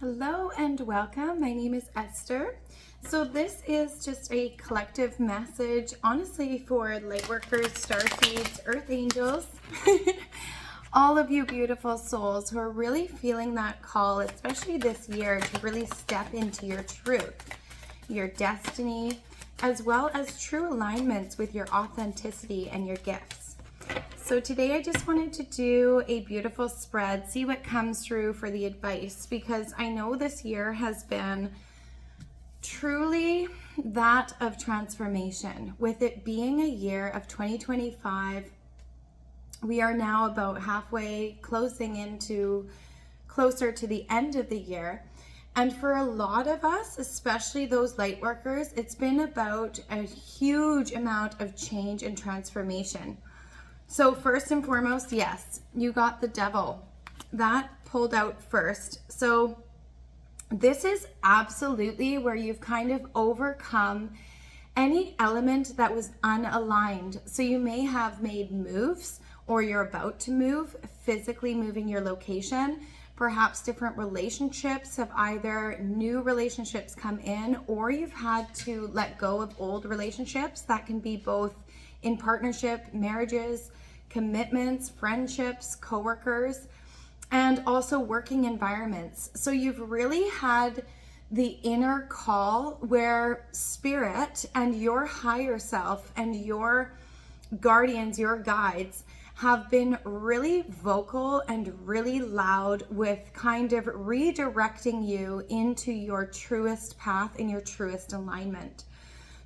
Hello and welcome. My name is Esther. So this is just a collective message, honestly, for Lightworkers, Starseeds, Earth Angels, all of you beautiful souls who are really feeling that call, especially this year, to really step into your truth, your destiny, as well as true alignments with your authenticity and your gifts. So today I just wanted to do a beautiful spread, see what comes through for the advice, because I know this year has been truly that of transformation. With it being a year of 2025, we are now about halfway closer to the end of the year. And for a lot of us, especially those light workers, it's been about a huge amount of change and transformation. So first and foremost, yes, you got the devil. That pulled out first. So this is absolutely where you've kind of overcome any element that was unaligned. So you may have made moves, or you're about to move, physically moving your location. Perhaps different relationships have either new relationships come in, or you've had to let go of old relationships. That can be both in partnership, marriages, commitments, friendships, coworkers, and also working environments. So you've really had the inner call where spirit and your higher self and your guardians, your guides, have been really vocal and really loud with kind of redirecting you into your truest path and your truest alignment.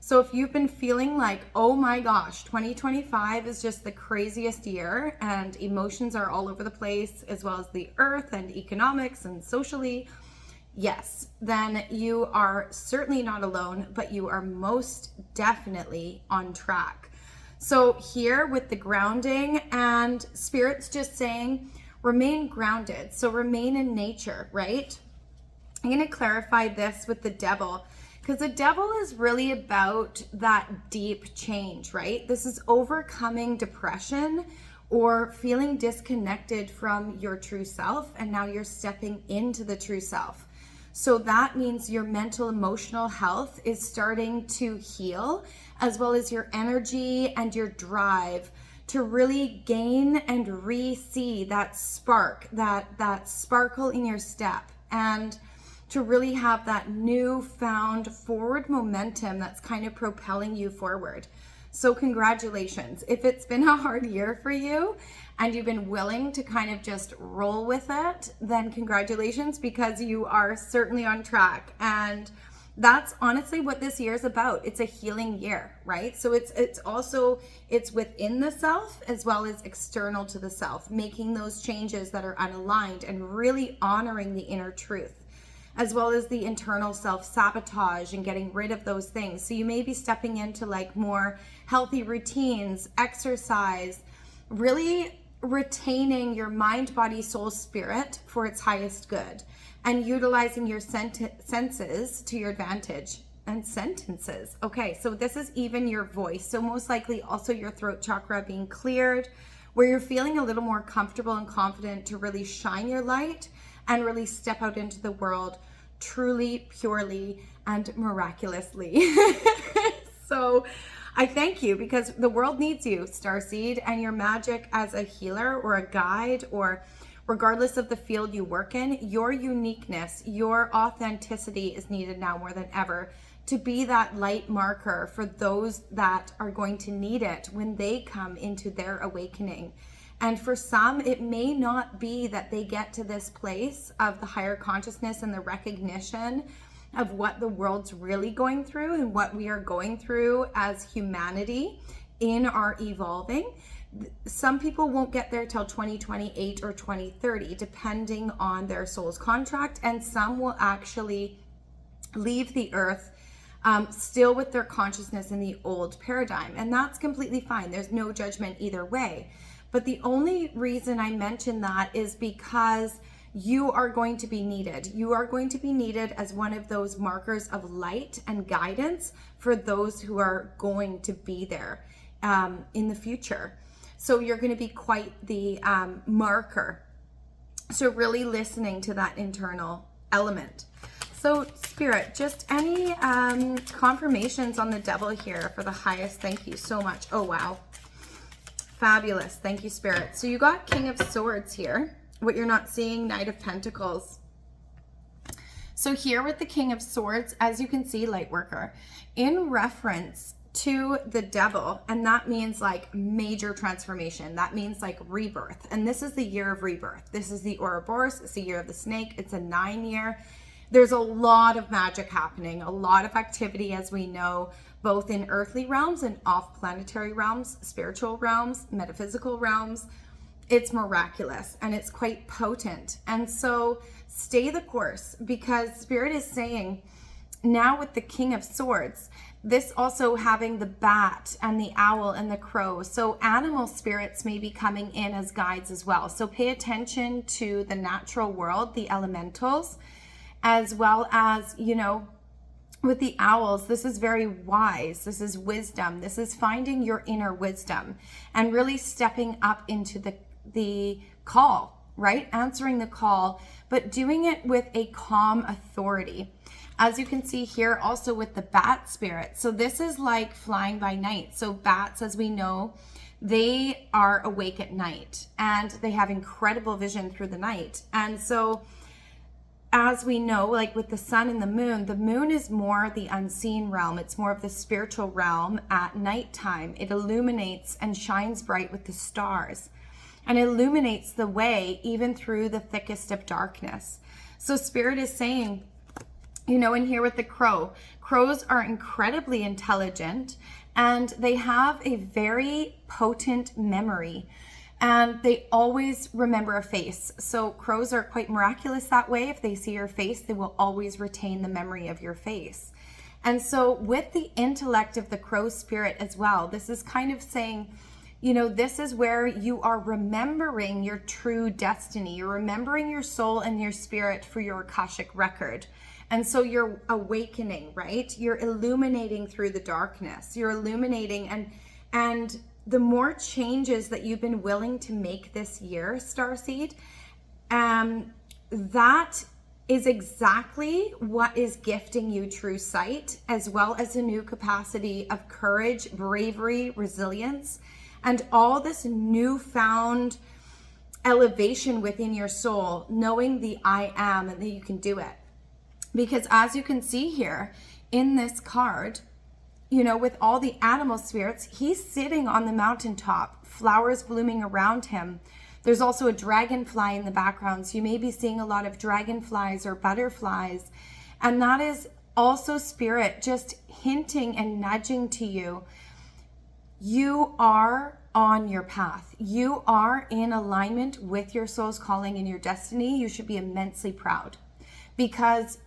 So if you've been feeling like, oh my gosh, 2025 is just the craziest year and emotions are all over the place, as well as the earth and economics and socially, yes, then you are certainly not alone, but you are most definitely on track. So here with the grounding, and Spirit's just saying, remain grounded. So remain in nature, right? I'm going to clarify this with the devil, because the devil is really about that deep change, right? This is overcoming depression or feeling disconnected from your true self, and now you're stepping into the true self. So that means your mental, emotional health is starting to heal, as well as your energy and your drive to really gain and re-see that spark, that sparkle in your step, and to really have that newfound forward momentum that's kind of propelling you forward. So congratulations. If it's been a hard year for you and you've been willing to kind of just roll with it, then congratulations, because you are certainly on track. And that's honestly what this year is about. It's a healing year, right? So it's also within the self as well as external to the self, making those changes that are unaligned and really honoring the inner truth, as well as the internal self-sabotage and getting rid of those things. So you may be stepping into like more healthy routines, exercise, really retaining your mind, body, soul, spirit for its highest good, and utilizing your senses to your advantage. And sentences. Okay, so this is even your voice. So most likely also your throat chakra being cleared, where you're feeling a little more comfortable and confident to really shine your light and really step out into the world truly, purely, and miraculously. So I thank you, because the world needs you, Starseed, and your magic as a healer or a guide, or regardless of the field you work in, your uniqueness, your authenticity is needed now more than ever to be that light marker for those that are going to need it when they come into their awakening. And for some, it may not be that they get to this place of the higher consciousness and the recognition of what the world's really going through and what we are going through as humanity in our evolving. Some people won't get there till 2028 or 2030, depending on their soul's contract. And some will actually leave the earth still with their consciousness in the old paradigm. And that's completely fine. There's no judgment either way. But the only reason I mention that is because you are going to be needed. You are going to be needed as one of those markers of light and guidance for those who are going to be there in the future. So you're going to be quite the marker. So really listening to that internal element. So Spirit, just any confirmations on the devil here for the highest. Thank you so much. Oh, wow. Fabulous. Thank you, Spirit. So you got King of Swords here. What you're not seeing, Knight of Pentacles. So here with the King of Swords, as you can see, Lightworker, in reference to the devil, and that means like major transformation. That means like rebirth. And this is the year of rebirth. This is the Ouroboros. It's the year of the snake. It's a 9-year. There's a lot of magic happening, a lot of activity, as we know, both in earthly realms and off-planetary realms, spiritual realms, metaphysical realms. It's miraculous and it's quite potent. And so stay the course, because Spirit is saying now with the King of Swords, this also having the bat and the owl and the crow. So animal spirits may be coming in as guides as well. So pay attention to the natural world, the elementals, as well as, you know, with the owls, this is very wise. This is wisdom. This is finding your inner wisdom and really stepping up into the call, right? Answering the call, but doing it with a calm authority. As you can see here also with the bat spirit. So this is like flying by night. So bats, as we know, they are awake at night and they have incredible vision through the night. And so as we know, like with the sun and the moon is more the unseen realm. It's more of the spiritual realm at nighttime. It illuminates and shines bright with the stars and illuminates the way even through the thickest of darkness. So Spirit is saying, you know, in here with the crow, crows are incredibly intelligent and they have a very potent memory. And they always remember a face. So crows are quite miraculous that way. If they see your face, they will always retain the memory of your face. And so with the intellect of the crow spirit as well, this is kind of saying, you know, this is where you are remembering your true destiny. You're remembering your soul and your spirit for your Akashic record. And so you're awakening, right? You're illuminating through the darkness. You're illuminating and the more changes that you've been willing to make this year, Starseed, that is exactly what is gifting you true sight, as well as a new capacity of courage, bravery, resilience, and all this newfound elevation within your soul, knowing the I am and that you can do it. Because as you can see here in this card, you know, with all the animal spirits, he's sitting on the mountaintop, flowers blooming around him. There's also a dragonfly in the background. So you may be seeing a lot of dragonflies or butterflies. And that is also Spirit just hinting and nudging to you. You are on your path. You are in alignment with your soul's calling and your destiny. You should be immensely proud, because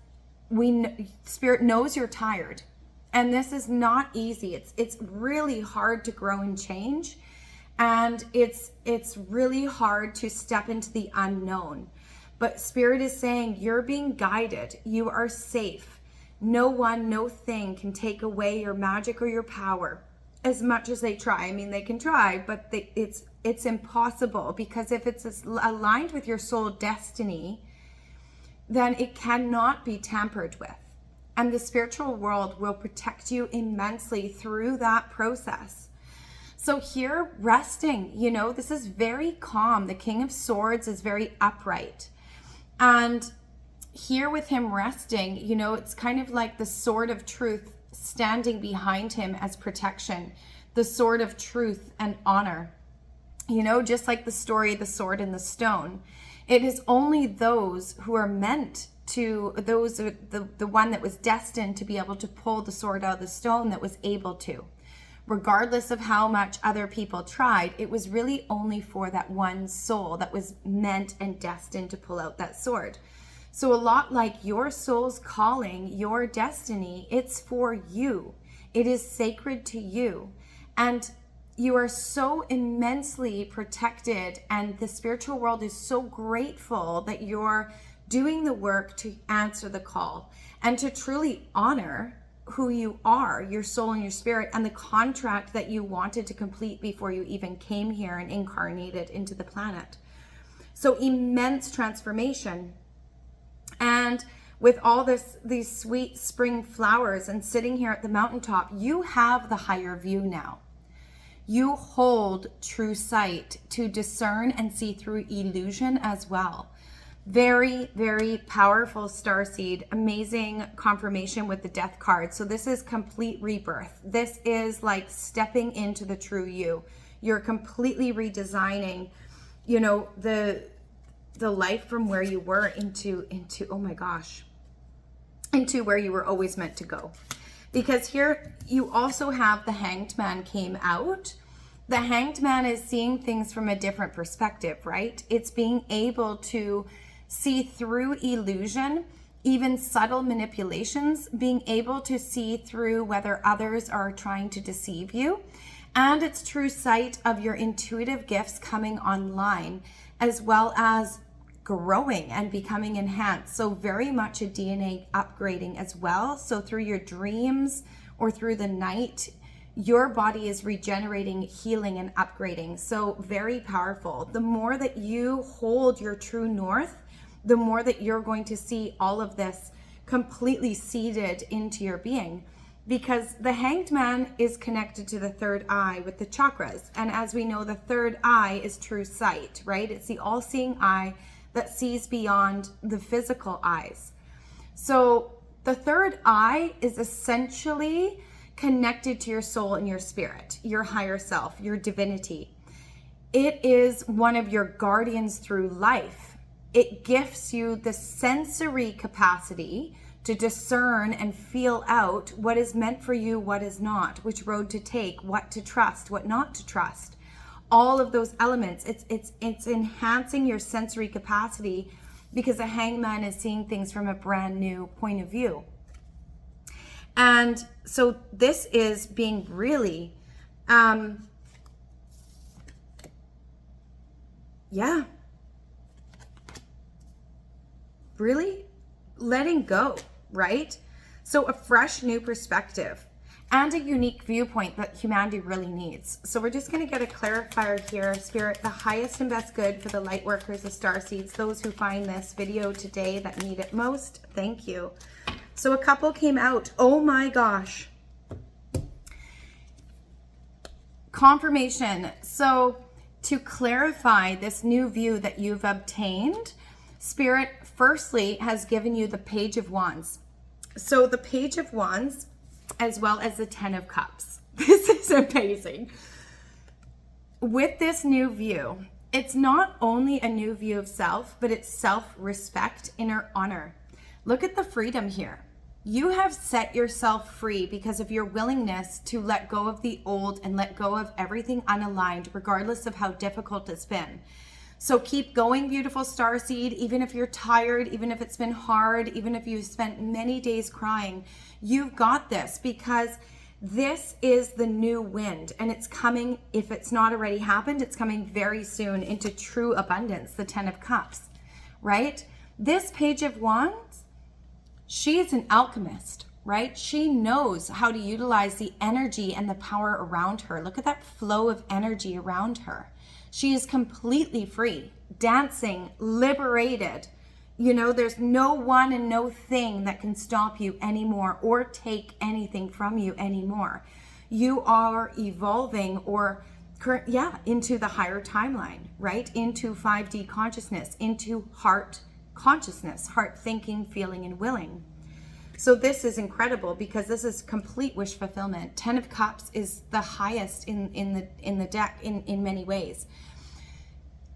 Spirit knows you're tired. And this is not easy. It's really hard to grow and change. And it's really hard to step into the unknown. But Spirit is saying you're being guided. You are safe. No one, no thing can take away your magic or your power as much as they try. I mean, they can try, but it's impossible, because if it's aligned with your soul destiny, then it cannot be tampered with. And the spiritual world will protect you immensely through that process. So here, resting, you know, this is very calm. The King of Swords is very upright. And here with him resting, you know, it's kind of like the sword of truth standing behind him as protection. The sword of truth and honor. You know, just like the story, the sword and the stone. It is only those who are meant to, the one that was destined to be able to pull the sword out of the stone that was able to. Regardless of how much other people tried, it was really only for that one soul that was meant and destined to pull out that sword. So a lot like your soul's calling, your destiny, it's for you. It is sacred to you. And you are so immensely protected, and the spiritual world is so grateful that you're doing the work to answer the call and to truly honor who you are, your soul and your spirit, and the contract that you wanted to complete before you even came here and incarnated into the planet. So immense transformation. And with all these sweet spring flowers and sitting here at the mountaintop, you have the higher view now. You hold true sight to discern and see through illusion as well. Very, very powerful starseed. Amazing confirmation with the death card. So this is complete rebirth. This is like stepping into the true you. You're completely redesigning, you know, the life from where you were into oh my gosh, into where you were always meant to go. Because here you also have the Hanged Man came out. The Hanged Man is seeing things from a different perspective, right? It's being able to see through illusion, even subtle manipulations, being able to see through whether others are trying to deceive you. And it's true sight of your intuitive gifts coming online, as well as growing and becoming enhanced. So very much a DNA upgrading as well. So through your dreams or through the night, your body is regenerating, healing, and upgrading. So very powerful. The more that you hold your true north, the more that you're going to see all of this completely seeded into your being. Because the Hanged Man is connected to the third eye with the chakras. And as we know, the third eye is true sight, right? It's the all-seeing eye that sees beyond the physical eyes. So the third eye is essentially connected to your soul and your spirit, your higher self, your divinity. It is one of your guardians through life. It gifts you the sensory capacity to discern and feel out what is meant for you, what is not, which road to take, what to trust, what not to trust. All of those elements, it's enhancing your sensory capacity, because a hangman is seeing things from a brand new point of view. And so this is being really, really letting go, right? So a fresh new perspective and a unique viewpoint that humanity really needs. So we're just going to get a clarifier here. Spirit, the highest and best good for the light workers, the starseeds, those who find this video today that need it most. Thank you. So a couple came out. Oh my gosh. Confirmation. So to clarify this new view that you've obtained, Spirit firstly has given you the Page of Wands. So the Page of Wands, as well as the 10 of Cups. This is amazing. With this new view, it's not only a new view of self, but it's self-respect, inner honor. Look at the freedom here. You have set yourself free because of your willingness to let go of the old and let go of everything unaligned, regardless of how difficult it's been. So keep going, beautiful starseed, even if you're tired, even if it's been hard, even if you've spent many days crying, you've got this, because this is the new wind, and it's coming, if it's not already happened, it's coming very soon into true abundance, the 10 of Cups, right? This Page of Wands, she is an alchemist, right? She knows how to utilize the energy and the power around her. Look at that flow of energy around her. She is completely free, dancing, liberated. You know, there's no one and no thing that can stop you anymore or take anything from you anymore. You are evolving into the higher timeline, right? Into 5D consciousness, into heart consciousness, heart thinking, feeling, and willing. So this is incredible because this is complete wish fulfillment. 10 of Cups is the highest in the deck in many ways.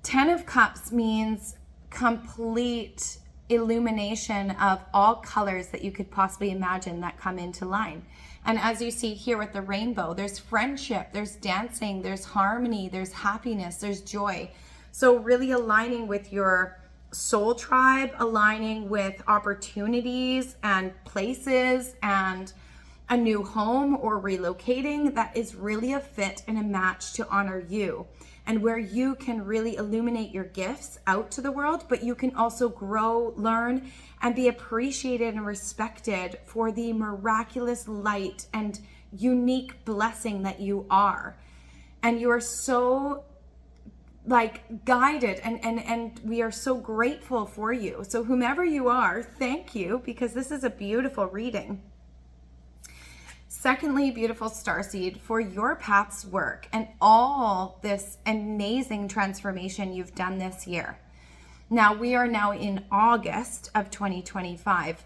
10 of Cups means complete illumination of all colors that you could possibly imagine that come into line. And as you see here with the rainbow, there's friendship, there's dancing, there's harmony, there's happiness, there's joy. So really aligning with your soul tribe, aligning with opportunities and places and a new home or relocating, that is really a fit and a match to honor you, and where you can really illuminate your gifts out to the world, but you can also grow, learn, and be appreciated and respected for the miraculous light and unique blessing that you are. And you are so like guided, and we are so grateful for you. So whomever you are, thank you, because this is a beautiful reading. Secondly, beautiful starseed, for your path's work and all this amazing transformation you've done this year. Now we are now in August of 2025.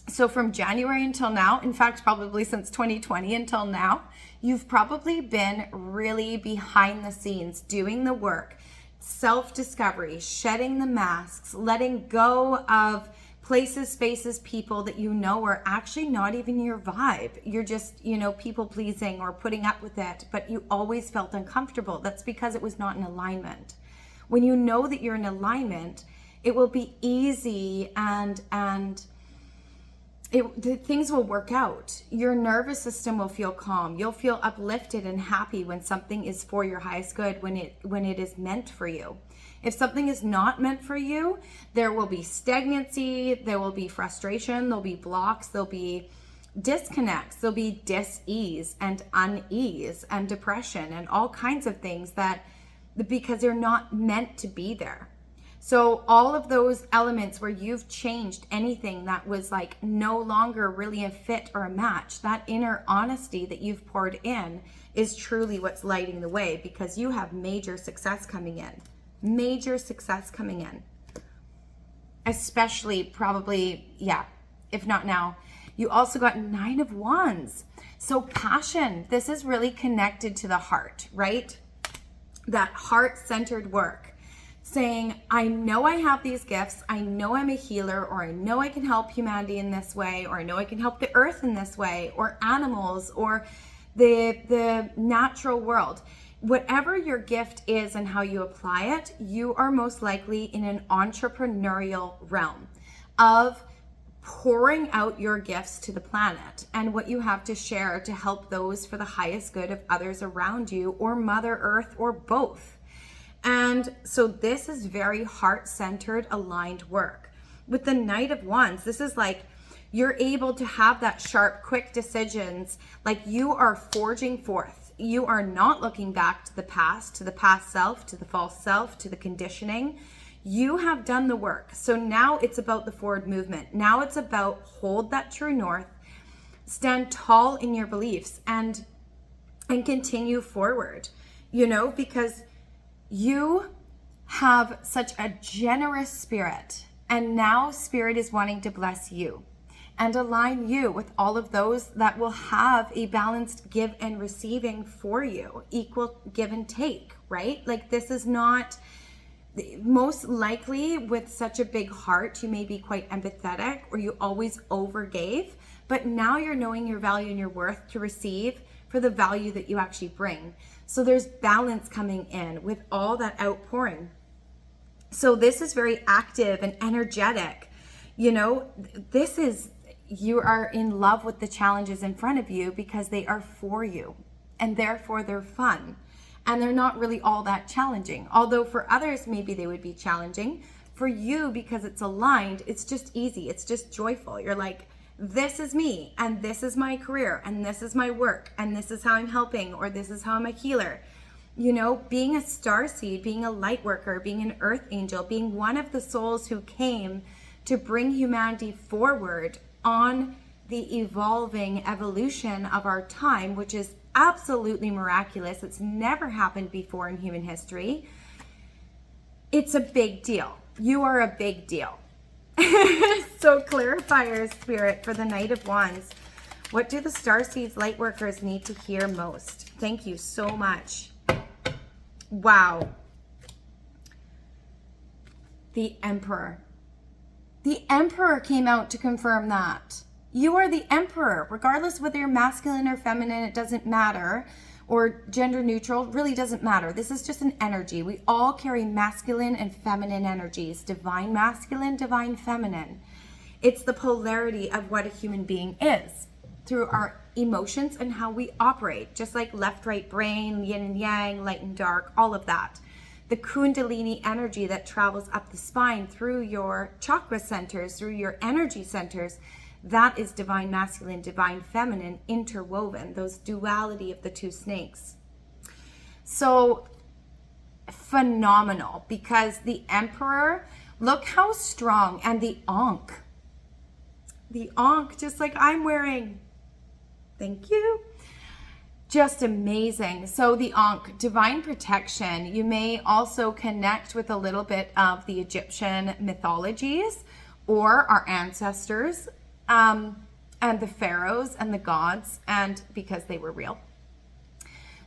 So from January until now, in fact, probably since 2020 until now, you've probably been really behind the scenes doing the work, self-discovery, shedding the masks, letting go of places, spaces, people that you know are actually not even your vibe. You're just, people pleasing or putting up with it, but you always felt uncomfortable. That's because it was not in alignment. When you know that you're in alignment, it will be easy and things will work out. Your nervous system will feel calm. You'll feel uplifted and happy when something is for your highest good, when it is meant for you. If something is not meant for you, there will be stagnancy, there will be frustration, there'll be blocks, there'll be disconnects, there'll be dis-ease and unease and depression and all kinds of things because they're not meant to be there. So all of those elements where you've changed anything that was like no longer really a fit or a match, that inner honesty that you've poured in is truly what's lighting the way, because you have major success coming in. Major success coming in. Especially probably, if not now. You also got 9 of Wands. So passion, this is really connected to the heart, right? That heart-centered work. Saying, I know I have these gifts, I know I'm a healer, or I know I can help humanity in this way, or I know I can help the earth in this way, or animals, or the natural world. Whatever your gift is and how you apply it, you are most likely in an entrepreneurial realm of pouring out your gifts to the planet and what you have to share to help those for the highest good of others around you, or Mother Earth, or both. And so this is very heart-centered, aligned work. With the Knight of Wands, this is like you're able to have that sharp, quick decisions, like you are forging forth. You are not looking back to the past self, to the false self, to the conditioning. You have done the work. So now it's about the forward movement. Now it's about hold that true north, stand tall in your beliefs, and continue forward, because you have such a generous spirit, and now spirit is wanting to bless you and align you with all of those that will have a balanced give and receiving for you, equal give and take, right? Like this is not, most likely with such a big heart, you may be quite empathetic or you always overgave, but now you're knowing your value and your worth to receive for the value that you actually bring. So there's balance coming in with all that outpouring. So this is very active and energetic. This is, you are in love with the challenges in front of you because they are for you, and therefore they're fun. And they're not really all that challenging. Although for others, maybe they would be challenging. For you, because it's aligned, it's just easy. It's just joyful. You're like, this is me, and this is my career, and this is my work, and this is how I'm helping, or this is how I'm a healer. Being a starseed, being a light worker, being an earth angel, being one of the souls who came to bring humanity forward on the evolving evolution of our time, which is absolutely miraculous. It's never happened before in human history. It's a big deal. You are a big deal. So clarifier spirit for the Knight of Wands. What do the starseeds, light workers need to hear most? Thank you so much. Wow. The Emperor. The Emperor came out to confirm that. You are the Emperor, regardless whether you're masculine or feminine, it doesn't matter, or gender neutral, really doesn't matter. This is just an energy. We all carry masculine and feminine energies, divine masculine, divine feminine. It's the polarity of what a human being is through our emotions and how we operate, just like left, right brain, yin and yang, light and dark, all of that. The Kundalini energy that travels up the spine through your chakra centers, through your energy centers, that is divine masculine, divine feminine interwoven, those duality of the two snakes. So phenomenal, because the Emperor, look how strong, and the Ankh, just like I'm wearing. Thank you. Just amazing. So the Ankh, divine protection. You may also connect with a little bit of the Egyptian mythologies or our ancestors, and the pharaohs and the gods, and because they were real.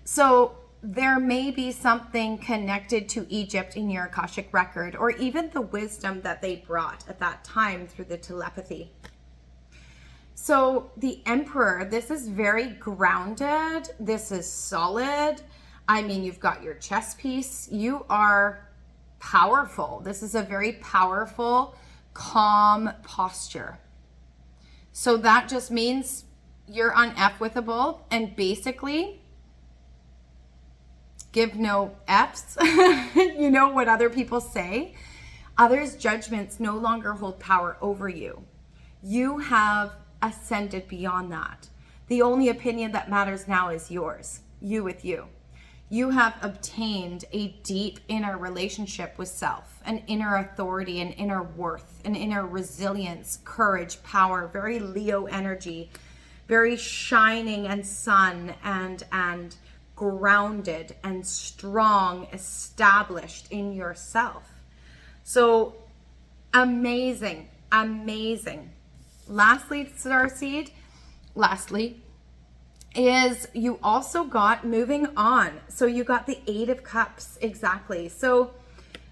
So there may be something connected to Egypt in your Akashic record, or even the wisdom that they brought at that time through the telepathy. So the Emperor, this is very grounded. This is solid. I mean, you've got your chess piece. You are powerful. This is a very powerful, calm posture. So that just means you're uneffable, and basically give no F's. You know what other people say? Others' judgments no longer hold power over you. You have ascended beyond that. The only opinion that matters now is yours, you with you. You have obtained a deep inner relationship with self, an inner authority, an inner worth, an inner resilience, courage, power, very Leo energy, very shining and sun and grounded and strong, established in yourself. So amazing, amazing. Lastly, starseed, is you also got moving on. So you got the Eight of Cups, exactly. So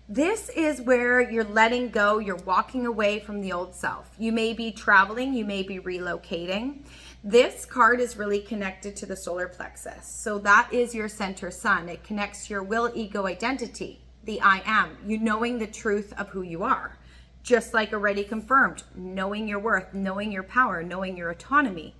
this is where you're letting go, you're walking away from the old self. You may be traveling, you may be relocating. This card is really connected to the solar plexus. So that is your center sun. It connects to your will, ego, identity, the I am, you knowing the truth of who you are. Just like already confirmed, knowing your worth, knowing your power, knowing your autonomy.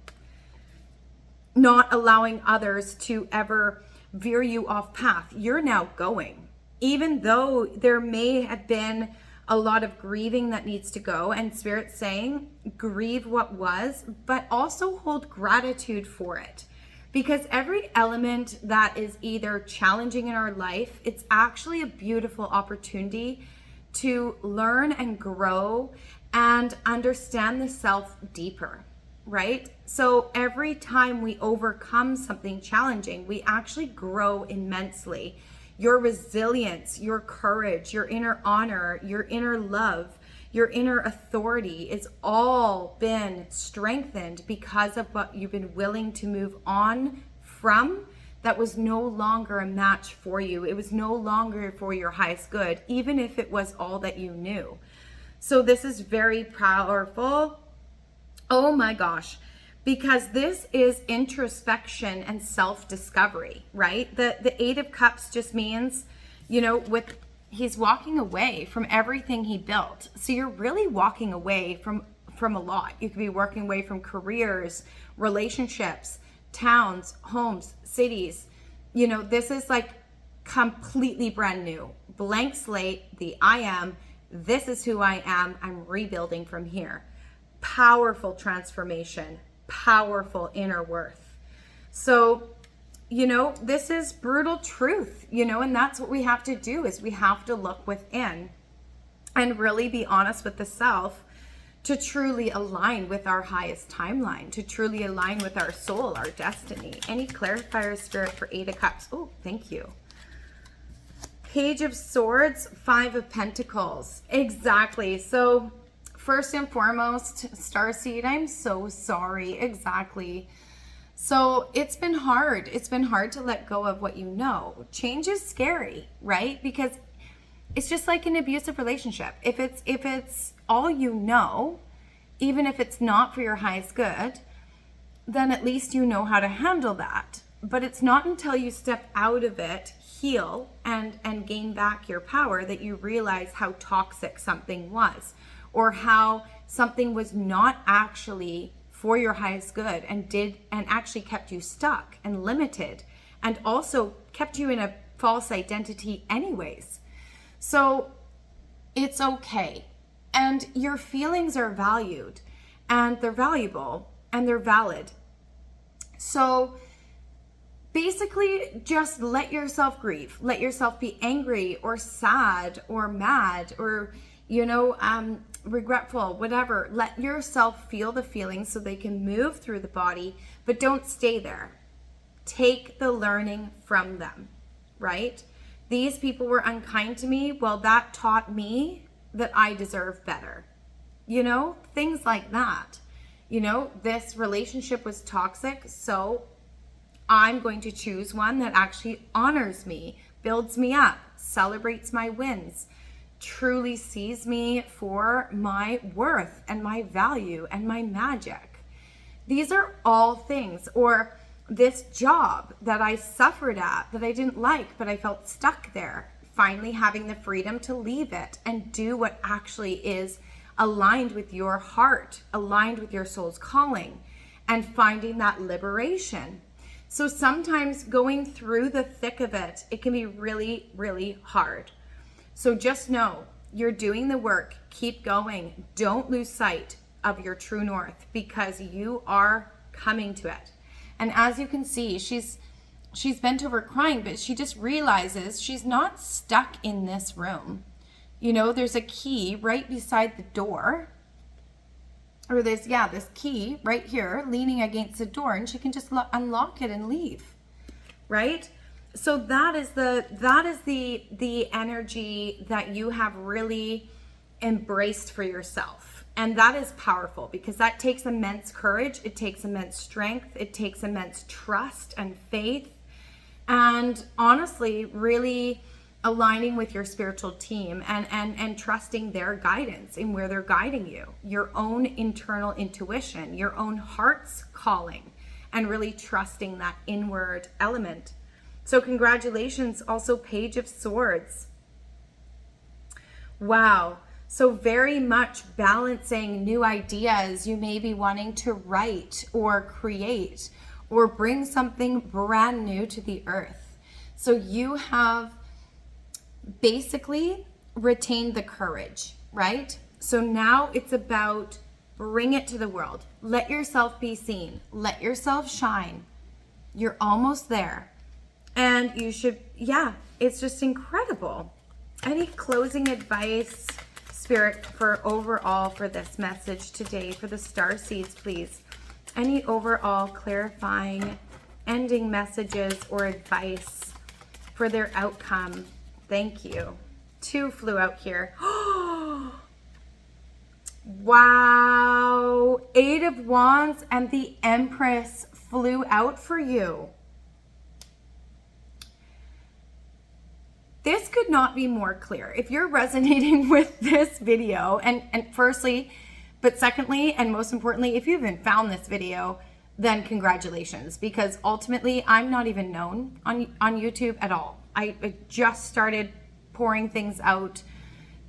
Not allowing others to ever veer you off path. You're now going. Even though there may have been a lot of grieving that needs to go, and Spirit's saying, grieve what was, but also hold gratitude for it. Because every element that is either challenging in our life, it's actually a beautiful opportunity to learn and grow and understand the self deeper, right? So every time we overcome something challenging, we actually grow immensely. Your resilience, your courage, your inner honor, your inner love, your inner authority, it's all been strengthened because of what you've been willing to move on from. That was no longer a match for you. It was no longer for your highest good, even if it was all that you knew. So this is very powerful. Oh my gosh. Because this is introspection and self-discovery, right? The Eight of Cups just means, he's walking away from everything he built. So you're really walking away from a lot. You could be walking away from careers, relationships, towns, homes, cities. This is like completely brand new. Blank slate, the I am. This is who I am. I'm rebuilding from here. Powerful transformation, powerful inner worth. So, this is brutal truth, and that's what we have to do, is we have to look within and really be honest with the self to truly align with our highest timeline, to truly align with our soul, our destiny. Any clarifier, Spirit, for Eight of Cups? Oh, thank you. Page of Swords, Five of Pentacles. Exactly. So first and foremost, Starseed, I'm so sorry. Exactly. So it's been hard. It's been hard to let go of what you know. Change is scary, right? Because it's just like an abusive relationship. If it's all you know, even if it's not for your highest good, then at least you know how to handle that. But it's not until you step out of it, heal, and gain back your power that you realize how toxic something was, or how something was not actually for your highest good and actually kept you stuck and limited, and also kept you in a false identity anyways. So it's okay. And your feelings are valued, and they're valuable, and they're valid. So basically just let yourself grieve. Let yourself be angry or sad or mad or, regretful, whatever. Let yourself feel the feelings so they can move through the body, but don't stay there. Take the learning from them, right? These people were unkind to me. Well, that taught me that I deserve better. Things like that. This relationship was toxic, so I'm going to choose one that actually honors me, builds me up, celebrates my wins, truly sees me for my worth and my value and my magic. These are all things. Or this job that I suffered at, that I didn't like, but I felt stuck there, finally having the freedom to leave it and do what actually is aligned with your heart, aligned with your soul's calling, and finding that liberation. So sometimes going through the thick of it, it can be really, really hard. So just know you're doing the work. Keep going. Don't lose sight of your true north, because you are coming to it. And as you can see, she's bent over crying, but she just realizes she's not stuck in this room. There's a key right beside the door. Or this key right here leaning against the door, and she can just unlock it and leave, right? So that is the energy that you have really embraced for yourself. And that is powerful, because that takes immense courage. It takes immense strength. It takes immense trust and faith. And honestly, really aligning with your spiritual team and trusting their guidance in where they're guiding you, your own internal intuition, your own heart's calling, and really trusting that inward element. So congratulations. Also, Page of Swords. Wow. So very much balancing new ideas you may be wanting to write or create or bring something brand new to the earth. So you have basically retained the courage, right? So now it's about bring it to the world. Let yourself be seen. Let yourself shine. You're almost there. And you should, it's just incredible. Any closing advice, Spirit, for this message today, for the star seeds, please? Any overall clarifying ending messages or advice for their outcome? Thank you. 2 flew out here. Wow. 8 of Wands and the Empress flew out for you. This could not be more clear. If you're resonating with this video, and firstly, but secondly, and most importantly, if you haven't found this video, then congratulations, because ultimately I'm not even known on YouTube at all. I just started pouring things out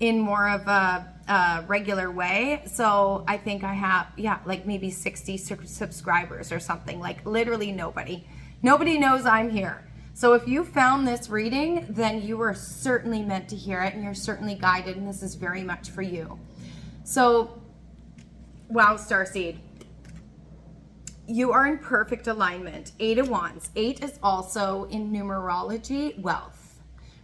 in more of a regular way. So I think I have, like maybe 60 subscribers or something. Like literally nobody knows I'm here. So if you found this reading, then you were certainly meant to hear it, and you're certainly guided, and this is very much for you. So, wow, Starseed, you are in perfect alignment. 8 of Wands. 8 is also in numerology wealth,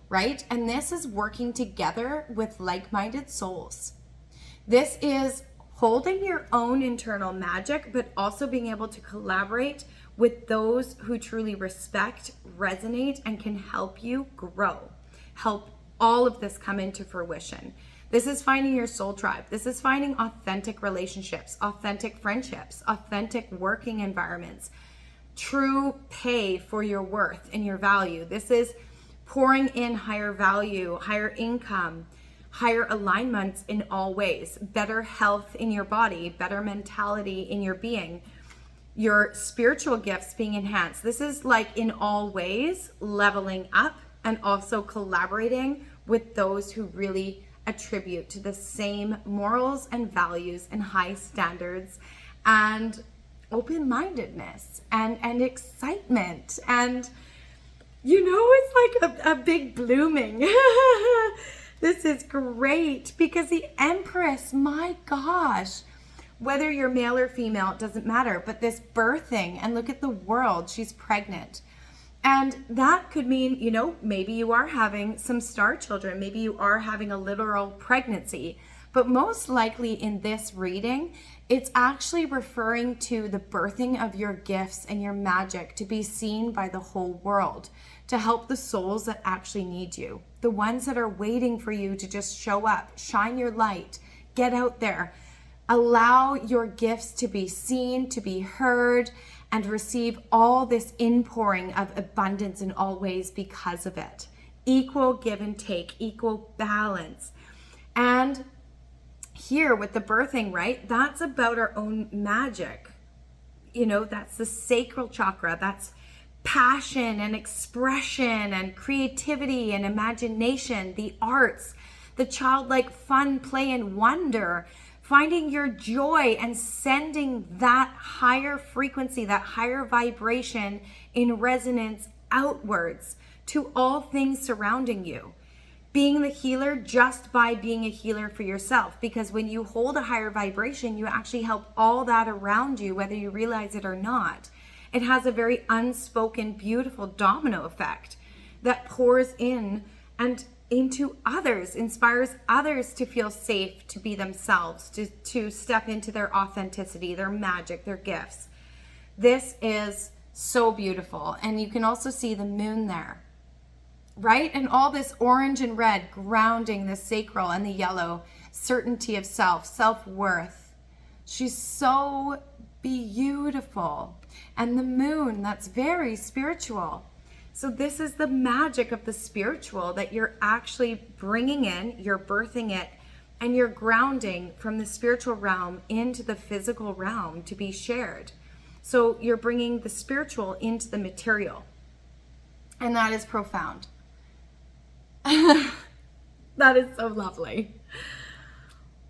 right? And this is working together with like-minded souls. This is holding your own internal magic, but also being able to collaborate with those who truly respect, resonate, and can help you grow. Help all of this come into fruition. This is finding your soul tribe. This is finding authentic relationships, authentic friendships, authentic working environments, true pay for your worth and your value. This is pouring in higher value, higher income, higher alignments in all ways, better health in your body, better mentality in your being, your spiritual gifts being enhanced. This is like in all ways leveling up and also collaborating with those who really attribute to the same morals and values and high standards and open-mindedness and excitement. And it's like a big blooming. This is great because the Empress, my gosh, whether you're male or female, it doesn't matter, but this birthing, and look at the world, she's pregnant. And that could mean, you know, maybe you are having some star children, maybe you are having a literal pregnancy. But most likely in this reading, it's actually referring to the birthing of your gifts and your magic to be seen by the whole world, to help the souls that actually need you, the ones that are waiting for you to just show up, shine your light, get out there, allow your gifts to be seen, to be heard, and receive all this inpouring of abundance in all ways because of it. Equal give and take, equal balance. And here with the birthing, right, that's about our own magic. You know, that's the sacral chakra. That's passion and expression and creativity and imagination, the arts, the childlike fun, play, and wonder. Finding your joy and sending that higher frequency, that higher vibration in resonance outwards to all things surrounding you. Being the healer just by being a healer for yourself, because when you hold a higher vibration, you actually help all that around you, whether you realize it or not. It has a very unspoken, beautiful domino effect that pours in and into others, inspires others to feel safe, to be themselves, to step into their authenticity, their magic, their gifts. This is so beautiful. And you can also see the moon there, right? And all this orange and red grounding the sacral, and the yellow, certainty of self, self-worth. She's so beautiful. And the moon, that's very spiritual. So this is the magic of the spiritual that you're actually bringing in, you're birthing it, and you're grounding from the spiritual realm into the physical realm to be shared. So you're bringing the spiritual into the material. And that is profound. That is so lovely.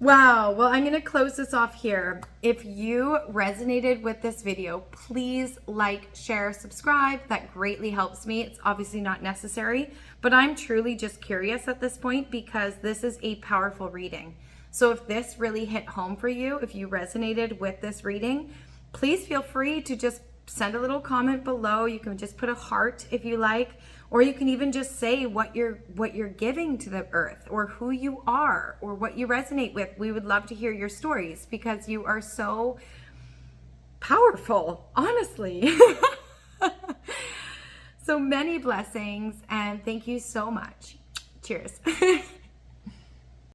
Wow. Well, I'm going to close this off here. If you resonated with this video, please like, share, subscribe. That greatly helps me. It's obviously not necessary, but I'm truly just curious at this point because this is a powerful reading. So if this really hit home for you, if you resonated with this reading, please feel free to just send a little comment below. You can just put a heart if you like, or you can even just say what you're giving to the earth, or who you are, or what you resonate with. We would love to hear your stories because you are so powerful, honestly. So many blessings, and thank you so much. Cheers.